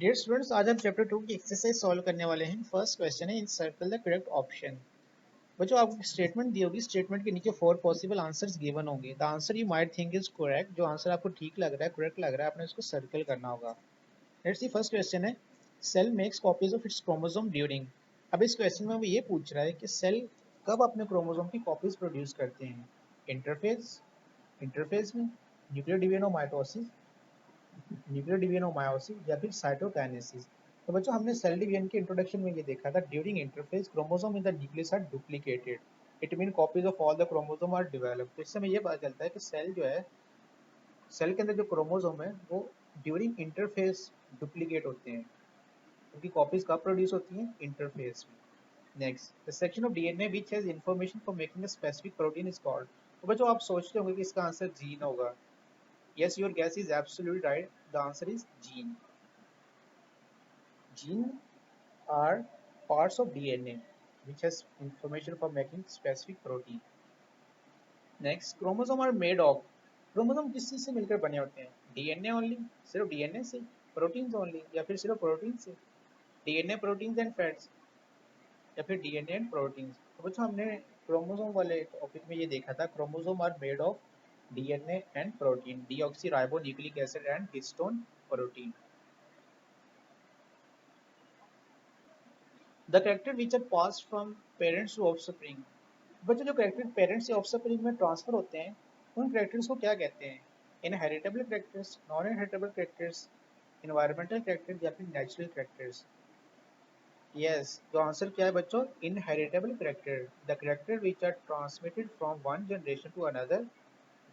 Dear students, आज हम chapter 2 की एक्सरसाइज सॉल्व करने वाले हैं। फर्स्ट क्वेश्चन है, इन सर्कल द करेक्ट ऑप्शन। बच्चों, आपको स्टेटमेंट दी होगी, स्टेटमेंट के नीचे 4 पॉसिबल आंसर्स गिवन होंगे। The answer you might think is correct, जो आंसर आपको ठीक लग रहा है, करेक्ट लग रहा है, आपने उसको सर्कल करना होगा। लेट्स सी, फर्स्ट क्वेश्चन है, cell makes copies of its chromosome during. अब इस क्वेश्चन में वो ये पूछ रहा है कि सेल कब अपने क्रोमोसोम की कॉपीज प्रोड्यूस करते हैं। इंटरफेज, इंटरफेज में, न्यूक्लियर डिवीजन और माइटोसिस, न्यूक्लियर डिवीजन और मायोसिस, या फिर साइटोकाइनेसिस। तो बच्चों, हमने सेल डिवीजन के इंट्रोडक्शन में ये देखा था, during interphase chromosome in the nucleus are duplicated, it mean copies of all the chromosome are developed. तो इससे हमें ये पता चलता है कि सेल जो है, सेल के अंदर जो क्रोमोसोम है वो ड्यूरिंग इंटरफेज डुप्लीकेट होते हैं। उनकी कॉपीज कब प्रोड्यूस होती हैं? इंटरफेज में। Next, the section of DNA which has information for making a specific protein is called. तो बच्चों, आप सोचते होंगे कि इसका आंसर जीन होगा। Yes, your guess is absolutely right, the answer is gene. Gene are parts of DNA which has information for making specific protein. Next, chromosome are made of. Chromosome किस चीज से मिलकर बने होते हैं? डीएनए ओनली, सिर्फ DNA से? Proteins only, या फिर सिर्फ प्रोटीन से? डीएनए, प्रोटीन्स एंड फैट्स, या फिर डीएनए एंड प्रोटीन्स? तो बच्चों, हमने क्रोमोसोम वाले टॉपिक में ये देखा था, chromosome are made of DNA and protein, deoxyribonucleic acid and histone protein. The character which are passed from parents to offspring. बच्चों, जो कैरेक्टर पेरेंट्स से ऑफस्प्रिंग में ट्रांसफर होते हैं, उन कैरेक्टर्स को क्या कहते हैं? Inheritable characters, non inheritable characters, environmental characters, या फिर नेचुरल कैरेक्टर्स? यस, तो आंसर क्या है बच्चों? Inheritable character, the character which are transmitted from one generation to another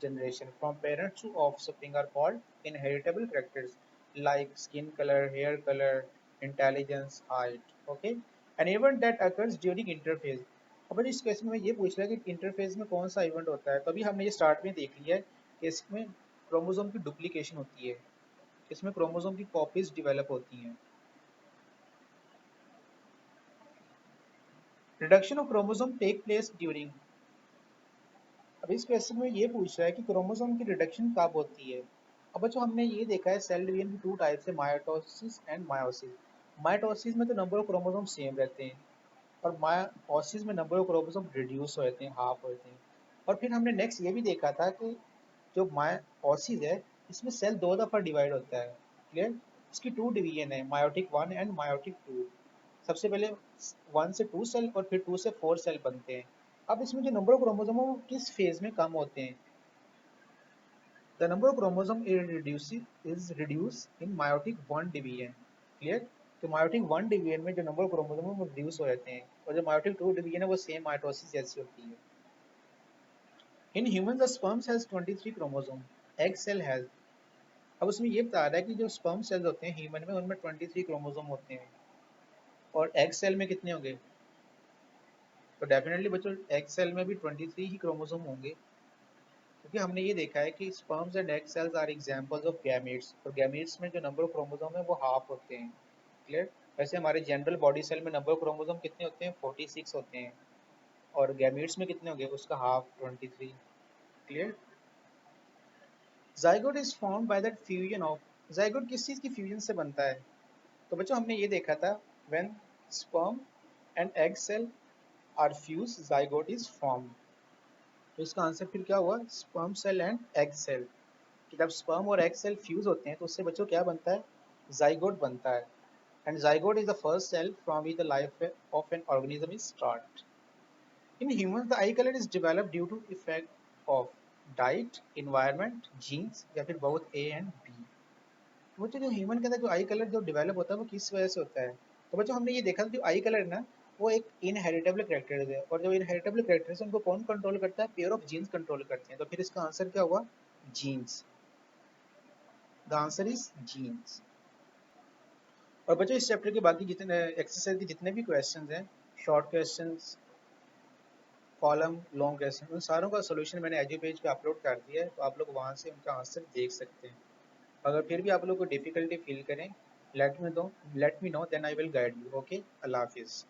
generation from parents to offspring are called inheritable characters like skin color, hair color, intelligence, height. Okay, an event that occurs during interphase. अब इस question में ये पूछ रहा है कि interphase में कौन सा इवेंट होता है। तो अभी हमने ये स्टार्ट में देख लिया है कि इसमें क्रोमोसोम की डुप्लीकेशन होती है, इसमें क्रोमोसोम की कॉपीज डेवलप होती हैं। Reduction of chromosome take place during. अब इस क्वेश्चन में ये पूछ रहा है कि क्रोमोसोम की रिडक्शन कब होती है। अब बच्चों, हमने ये देखा है सेल डिवीजन की 2 टाइप्स है, मायोटोसिस एंड मायोसिस। मायोटोसिस में तो नंबर ऑफ क्रोमोसोम सेम रहते हैं, और मायोसिस में नंबर ऑफ क्रोमोसोम रिड्यूस हो जाते हैं, हाफ होते हैं। और फिर हमने नेक्स्ट ये भी देखा था कि जो मायोसिस है, इसमें सेल 2 दफ़ा डिवाइड होता है। क्लियर? इसकी 2 डिवीजन है, मायोटिक 1 एंड मायोटिक 2। सबसे पहले 1 से 2 सेल और फिर 2 से 4 सेल बनते हैं। अब इसमें जो नंबर ऑफ क्रोमोसोम है वो किस फेज में कम होते हैं? The number of chromosome is reduced in meiotic 1 division. Clear? तो meiotic 1 division में जो नंबर ऑफ क्रोमोसोम है वो रिड्यूस हो जाते हैं, और जो meiotic 2 division है वो सेम माइटोसिस जैसी होती है। In humans, the sperm has 23 chromosome. Egg cell has. अब उसमें ये बता रहा है कि जो sperm cells होते हैं ह्यूमन में, उनमें 23 क्रोमोसोम होते हैं, और एग सेल में कितने होंगे? तो डेफिनेटली बच्चों, एग सेल में भी 23 ही क्रोमोसोम होंगे, क्योंकि हमने ये देखा है कि sperms and egg cells are examples of gametes, और गैमीट्स में जो नंबर ऑफ क्रोमोसोम है वो हाफ होते हैं। क्लियर? वैसे हमारे जनरल बॉडी सेल में नंबर ऑफ क्रोमोसोम कितने होते हैं? 46 होते हैं, और गैमीट्स में कितने होंगे? उसका half, 23। Clear? Zygote is formed by that fusion of. Zygote किस चीज की फ्यूजन से बनता है? तो बच्चों, हमने ये देखा था, when sperm and egg cell are fuse, zygote is formed. तो इसका आंसर फिर क्या हुआ? Sperm cell and egg cell. कि जब स्पर्म और एग सेल फ्यूज होते हैं तो उससे बच्चों क्या बनता है? जाइगोट बनता है। And zygote is the first cell from which the life of an organism is start. In humans the eye colour is developed due to effect of diet, environment, genes, या फिर बोथ ए एंड बी। तो बच्चों, जो human के अंदर जो आई colour जो develop होता है वो किस वजह से होता है? तो बच्चों, हमने ये देखा जो आई कलर है ना, वो एक इनहेरिटेबल कैरेक्टर है, और जो इनहेरिटेबल कैरेक्टर है उनको कौन कंट्रोल करता है? पेयर ऑफ जीन्स कंट्रोल करते हैं। तो फिर इसका आंसर क्या हुआ? Genes. The answer is genes. और बच्चों, इस चैप्टर के बाकी जितने एक्सरसाइज के जितने भी क्वेश्चंस हैं, short questions, column, long question, उन सारों का सॉल्यूशन मैंने एजू पेज पे अपलोड कर दिया है, तो आप लोग वहाँ से उनका आंसर देख सकते हैं। अगर फिर भी आप लोग को डिफिकल्टी फील करें, let me know, then I will guide you. Okay, अल्लाह हाफिज़।